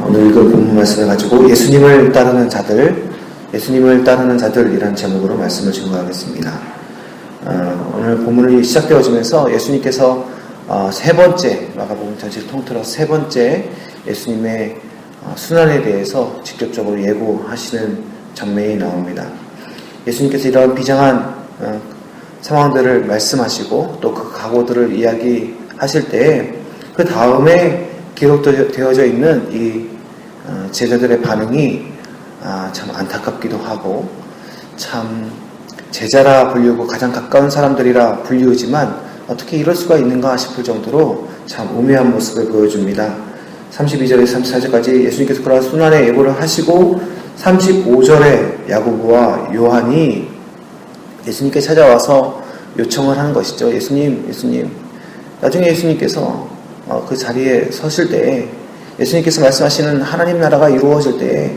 오늘 읽은 본문 말씀을 가지고 예수님을 따르는 자들이라는 제목으로 말씀을 증거하겠습니다. 오늘 본문이 시작되어지면서 예수님께서 세 번째, 마가복음 전체를 통틀어 세 번째 예수님의 순환에 대해서 직접적으로 예고하시는 장면이 나옵니다. 예수님께서 이런 비장한 상황들을 말씀하시고 또 그 각오들을 이야기하실 때에 그 다음에 기록되어져 있는 이 제자들의 반응이 참 안타깝기도 하고 참 제자라 불리우고 가장 가까운 사람들이라 불리우지만 어떻게 이럴 수가 있는가 싶을 정도로 참 우매한 모습을 보여줍니다. 32절에서 34절까지 예수님께서 그러한 순환의 예고를 하시고 35절에 야고보와 요한이 예수님께 찾아와서 요청을 하는 것이죠. 예수님. 나중에 예수님께서 그 자리에 서실 때에 예수님께서 말씀하시는 하나님 나라가 이루어질 때에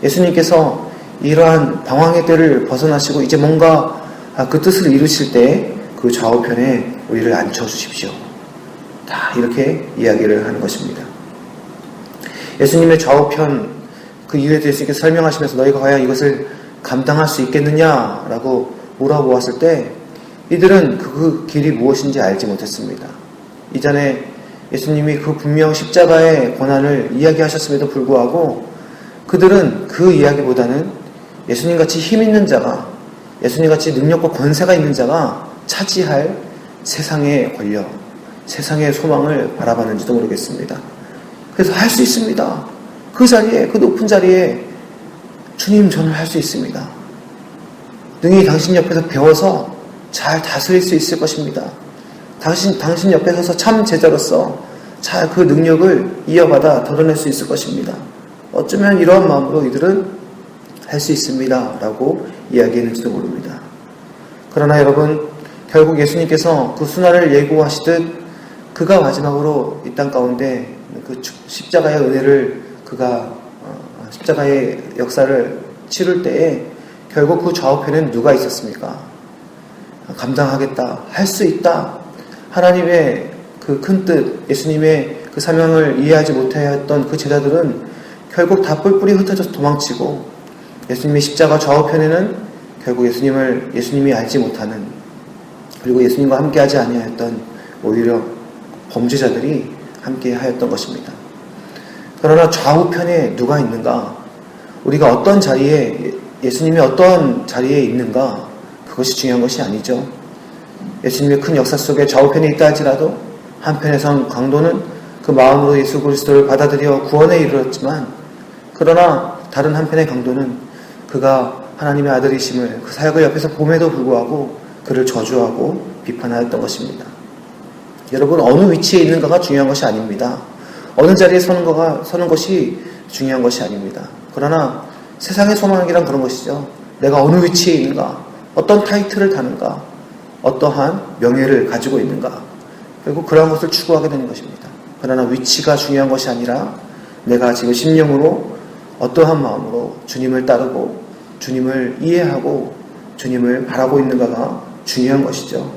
예수님께서 이러한 방황의 때를 벗어나시고 이제 뭔가 그 뜻을 이루실 때 그 좌우편에 우리를 앉혀주십시오. 다 이렇게 이야기를 하는 것입니다. 예수님의 좌우편 그 이유에 대해서 예수님께서 설명하시면서 너희가 과연 이것을 감당할 수 있겠느냐라고 물어보았을 때 이들은 그 길이 무엇인지 알지 못했습니다. 이전에 예수님이 그 분명 십자가의 고난을 이야기하셨음에도 불구하고 그들은 그 이야기보다는 예수님같이 힘 있는 자가, 예수님같이 능력과 권세가 있는 자가 차지할 세상의 권력, 세상의 소망을 바라봤는지도 모르겠습니다. 그래서 할 수 있습니다. 그 자리에, 그 높은 자리에 주님 저는 할 수 있습니다. 능히 당신 옆에서 배워서 잘 다스릴 수 있을 것입니다. 당신 옆에 서서 참 제자로서 잘 그 능력을 이어받아 드러낼 수 있을 것입니다. 어쩌면 이러한 마음으로 이들은 할 수 있습니다. 라고 이야기했는지도 모릅니다. 그러나 여러분, 결국 예수님께서 그 순환을 예고하시듯 그가 마지막으로 이 땅 가운데 그 십자가의 은혜를 그가 십자가의 역사를 치를 때에 결국 그 좌우편에는 누가 있었습니까? 감당하겠다, 할 수 있다. 하나님의 그 큰 뜻, 예수님의 그 사명을 이해하지 못했던 그 제자들은 결국 다 뿔뿔이 흩어져서 도망치고 예수님의 십자가 좌우편에는 결국 예수님이 알지 못하는 그리고 예수님과 함께하지 아니하였던 오히려 범죄자들이 함께하였던 것입니다. 그러나 좌우편에 누가 있는가? 우리가 어떤 자리에 예수님이 어떤 자리에 있는가? 그것이 중요한 것이 아니죠. 예수님의 큰 역사 속에 좌우편에 있다 할지라도 한편에선 강도는 그 마음으로 예수 그리스도를 받아들여 구원에 이르렀지만 그러나 다른 한편의 강도는 그가 하나님의 아들이심을 그 사역을 옆에서 봄에도 불구하고 그를 저주하고 비판하였던 것입니다. 여러분 어느 위치에 있는가가 중요한 것이 아닙니다. 어느 자리에 서는 것이 중요한 것이 아닙니다. 그러나 세상의 소망이란 그런 것이죠. 내가 어느 위치에 있는가, 어떤 타이틀을 다는가, 어떠한 명예를 가지고 있는가, 결국 그러한 것을 추구하게 되는 것입니다. 그러나 위치가 중요한 것이 아니라 내가 지금 심령으로 어떠한 마음으로 주님을 따르고 주님을 이해하고 주님을 바라고 있는가가 중요한 것이죠.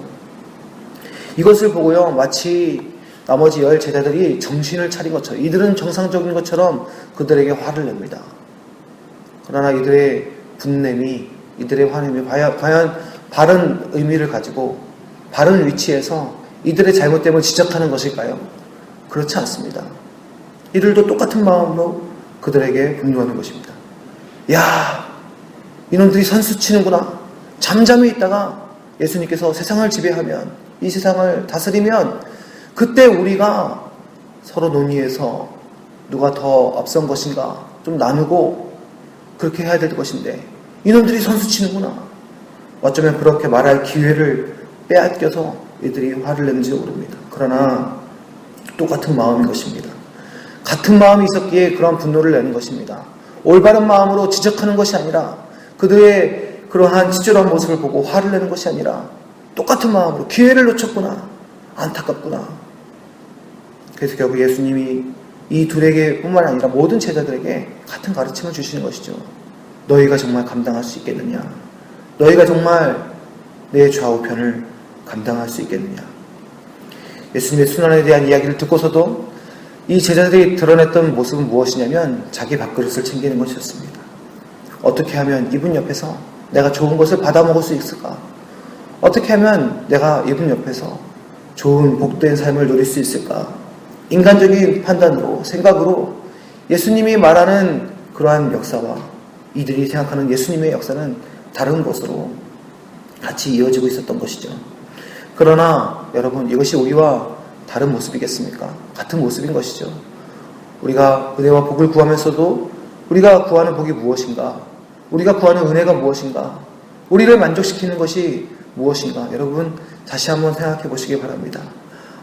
이것을 보고요, 마치 나머지 10 제자들이 정신을 차린 것처럼, 이들은 정상적인 것처럼 그들에게 화를 냅니다. 그러나 이들의 분냄이, 이들의 화냄이 과연 바른 의미를 가지고 바른 위치에서 이들의 잘못됨을 지적하는 것일까요? 그렇지 않습니다. 이들도 똑같은 마음으로 그들에게 분노하는 것입니다. 야, 이놈들이 선수 치는구나. 잠잠히 있다가 예수님께서 세상을 지배하면, 이 세상을 다스리면 그때 우리가 서로 논의해서 누가 더 앞선 것인가 좀 나누고 그렇게 해야 될 것인데 이놈들이 선수 치는구나. 어쩌면 그렇게 말할 기회를 빼앗겨서 이들이 화를 냈는지 모릅니다. 그러나 똑같은 마음인 것입니다. 같은 마음이 있었기에 그런 분노를 내는 것입니다. 올바른 마음으로 지적하는 것이 아니라 그들의 그러한 치졸한 모습을 보고 화를 내는 것이 아니라 똑같은 마음으로 기회를 놓쳤구나, 안타깝구나. 그래서 결국 예수님이 이 둘에게 뿐만 아니라 모든 제자들에게 같은 가르침을 주시는 것이죠. 너희가 정말 감당할 수 있겠느냐? 너희가 정말 내 좌우편을 감당할 수 있겠느냐? 예수님의 순환에 대한 이야기를 듣고서도 이 제자들이 드러냈던 모습은 무엇이냐면 자기 밥그릇을 챙기는 것이었습니다. 어떻게 하면 이분 옆에서 내가 좋은 것을 받아 먹을 수 있을까? 어떻게 하면 내가 이분 옆에서 좋은 복된 삶을 누릴 수 있을까? 인간적인 판단으로, 생각으로 예수님이 말하는 그러한 역사와 이들이 생각하는 예수님의 역사는 다른 것으로 같이 이어지고 있었던 것이죠. 그러나 여러분, 이것이 우리와 다른 모습이겠습니까? 같은 모습인 것이죠. 우리가 은혜와 복을 구하면서도 우리가 구하는 복이 무엇인가? 우리가 구하는 은혜가 무엇인가? 우리를 만족시키는 것이 무엇인가? 여러분, 다시 한번 생각해 보시기 바랍니다.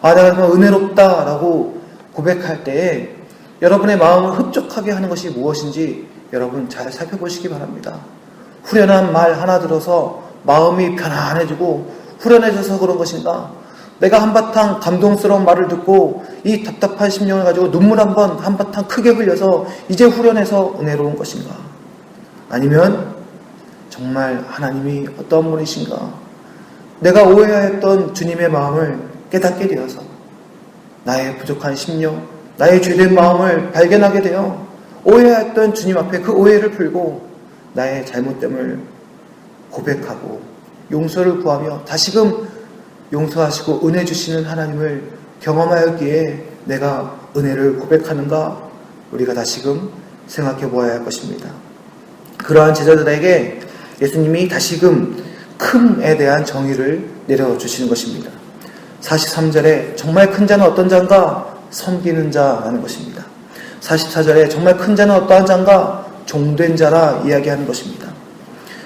내가 정말 은혜롭다라고 고백할 때에 여러분의 마음을 흡족하게 하는 것이 무엇인지 여러분 잘 살펴보시기 바랍니다. 후련한 말 하나 들어서 마음이 편안해지고 후련해져서 그런 것인가? 내가 한바탕 감동스러운 말을 듣고 이 답답한 심령을 가지고 눈물 한바탕 크게 흘려서 이제 후련해서 은혜로운 것인가? 아니면 정말 하나님이 어떤 분이신가? 내가 오해하였던 주님의 마음을 깨닫게 되어서 나의 부족한 심령, 나의 죄된 마음을 발견하게 되어 오해하였던 주님 앞에 그 오해를 풀고 나의 잘못됨을 고백하고 용서를 구하며 다시금 용서하시고 은혜 주시는 하나님을 경험하였기에 내가 은혜를 고백하는가? 우리가 다시금 생각해 보아야 할 것입니다. 그러한 제자들에게 예수님이 다시금 큼에 대한 정의를 내려주시는 것입니다. 43절에 정말 큰 자는 어떤 자인가? 섬기는 자라는 것입니다. 44절에 정말 큰 자는 어떠한 자인가? 종된 자라 이야기하는 것입니다.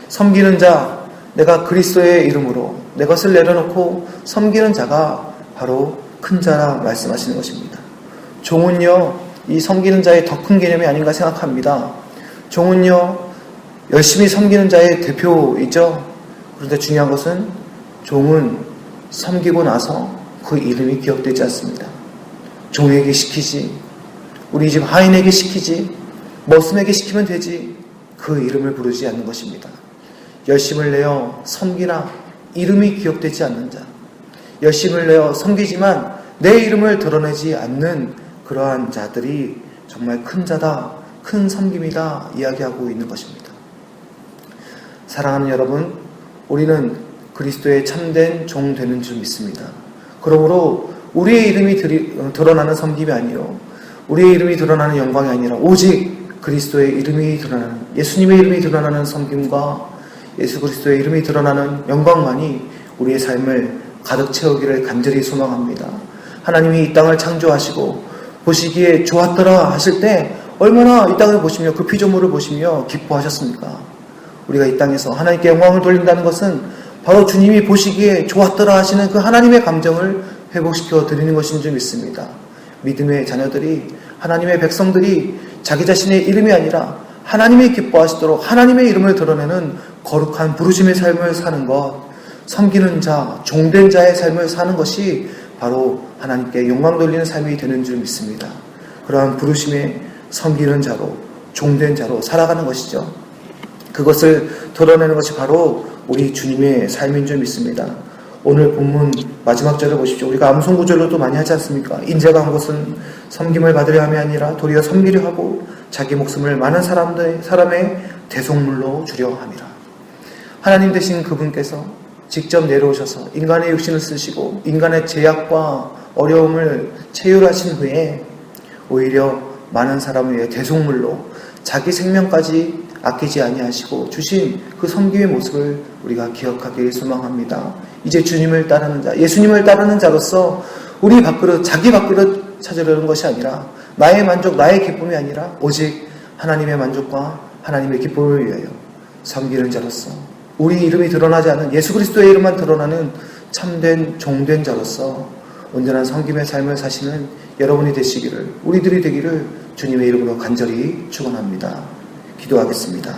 섬기는 자, 내가 그리스도의 이름으로 내 것을 내려놓고 섬기는 자가 바로 큰 자라 말씀하시는 것입니다. 종은요, 이 섬기는 자의 더 큰 개념이 아닌가 생각합니다. 종은요, 열심히 섬기는 자의 대표이죠. 그런데 중요한 것은 종은 섬기고 나서 그 이름이 기억되지 않습니다. 종에게 시키지, 우리 집 하인에게 시키지, 머슴에게 시키면 되지, 그 이름을 부르지 않는 것입니다. 열심을 내어 섬기나 이름이 기억되지 않는 자, 열심을 내어 섬기지만 내 이름을 드러내지 않는 그러한 자들이 정말 큰 자다, 큰 섬김이다 이야기하고 있는 것입니다. 사랑하는 여러분, 우리는 그리스도의 참된 종 되는 줄 믿습니다. 그러므로 우리의 이름이 드러나는 섬김이 아니요, 우리의 이름이 드러나는 영광이 아니라 오직 그리스도의 이름이 드러나는, 예수님의 이름이 드러나는 섬김과 예수 그리스도의 이름이 드러나는 영광만이 우리의 삶을 가득 채우기를 간절히 소망합니다. 하나님이 이 땅을 창조하시고 보시기에 좋았더라 하실 때 얼마나 이 땅을 보시며 그 피조물을 보시며 기뻐하셨습니까? 우리가 이 땅에서 하나님께 영광을 돌린다는 것은 바로 주님이 보시기에 좋았더라 하시는 그 하나님의 감정을 회복시켜 드리는 것인 줄 믿습니다. 믿음의 자녀들이, 하나님의 백성들이 자기 자신의 이름이 아니라 하나님이 기뻐하시도록 하나님의 이름을 드러내는 거룩한 부르심의 삶을 사는 것, 섬기는 자, 종된 자의 삶을 사는 것이 바로 하나님께 영광 돌리는 삶이 되는 줄 믿습니다. 그러한 부르심의 섬기는 자로, 종된 자로 살아가는 것이죠. 그것을 드러내는 것이 바로 우리 주님의 삶인 줄 믿습니다. 오늘 본문 마지막 절을 보십시오. 우리가 암송구절로도 많이 하지 않습니까? 인자가 한 것은 섬김을 받으려 함이 아니라 도리어 섬기려 하고 자기 목숨을 많은 사람의 대속물로 주려 함이라. 하나님 되신 그분께서 직접 내려오셔서 인간의 육신을 쓰시고 인간의 제약과 어려움을 체휼하신 후에 오히려 많은 사람을 위해 대속물로 자기 생명까지 아끼지 아니하시고 주신 그 섬김의 모습을 우리가 기억하길 소망합니다. 이제 주님을 따르는 자, 예수님을 따르는 자로서 우리 밥그릇, 자기 밥그릇 찾으려는 것이 아니라 나의 만족, 나의 기쁨이 아니라 오직 하나님의 만족과 하나님의 기쁨을 위하여 섬기는 자로서 우리 이름이 드러나지 않는 예수 그리스도의 이름만 드러나는 참된 종된 자로서 온전한 섬김의 삶을 사시는 여러분이 되시기를, 우리들이 되기를 주님의 이름으로 간절히 축원합니다. 기도하겠습니다.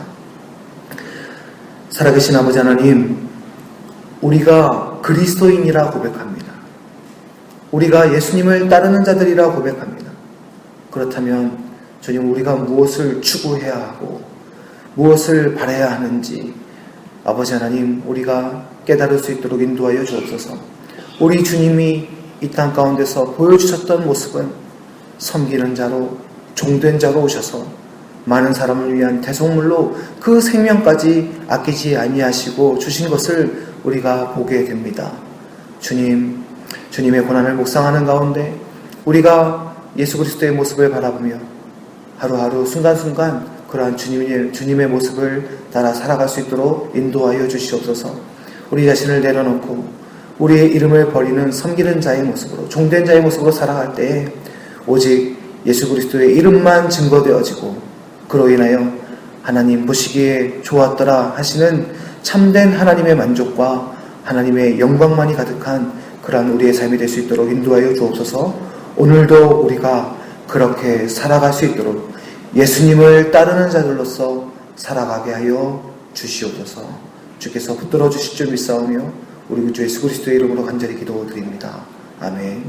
살아계신 아버지 하나님, 우리가 그리스도인이라 고백합니다. 우리가 예수님을 따르는 자들이라 고백합니다. 그렇다면 주님, 우리가 무엇을 추구해야 하고 무엇을 바라야 하는지 아버지 하나님, 우리가 깨달을 수 있도록 인도하여 주옵소서. 우리 주님이 이 땅 가운데서 보여주셨던 모습은 섬기는 자로, 종된 자로 오셔서 많은 사람을 위한 대속물로 그 생명까지 아끼지 아니하시고 주신 것을 우리가 보게 됩니다. 주님의 고난을 묵상하는 가운데 우리가 예수 그리스도의 모습을 바라보며 하루하루 순간순간 그러한 주님의 모습을 따라 살아갈 수 있도록 인도하여 주시옵소서. 우리 자신을 내려놓고 우리의 이름을 버리는 섬기는 자의 모습으로, 종된 자의 모습으로 살아갈 때에 오직 예수 그리스도의 이름만 증거되어지고 그로 인하여 하나님 보시기에 좋았더라 하시는 참된 하나님의 만족과 하나님의 영광만이 가득한 그러한 우리의 삶이 될 수 있도록 인도하여 주옵소서. 오늘도 우리가 그렇게 살아갈 수 있도록 예수님을 따르는 자들로서 살아가게 하여 주시옵소서. 주께서 붙들어 주실 줄 믿사오며 우리 구 주 예수 그리스도의 이름으로 간절히 기도드립니다. 아멘.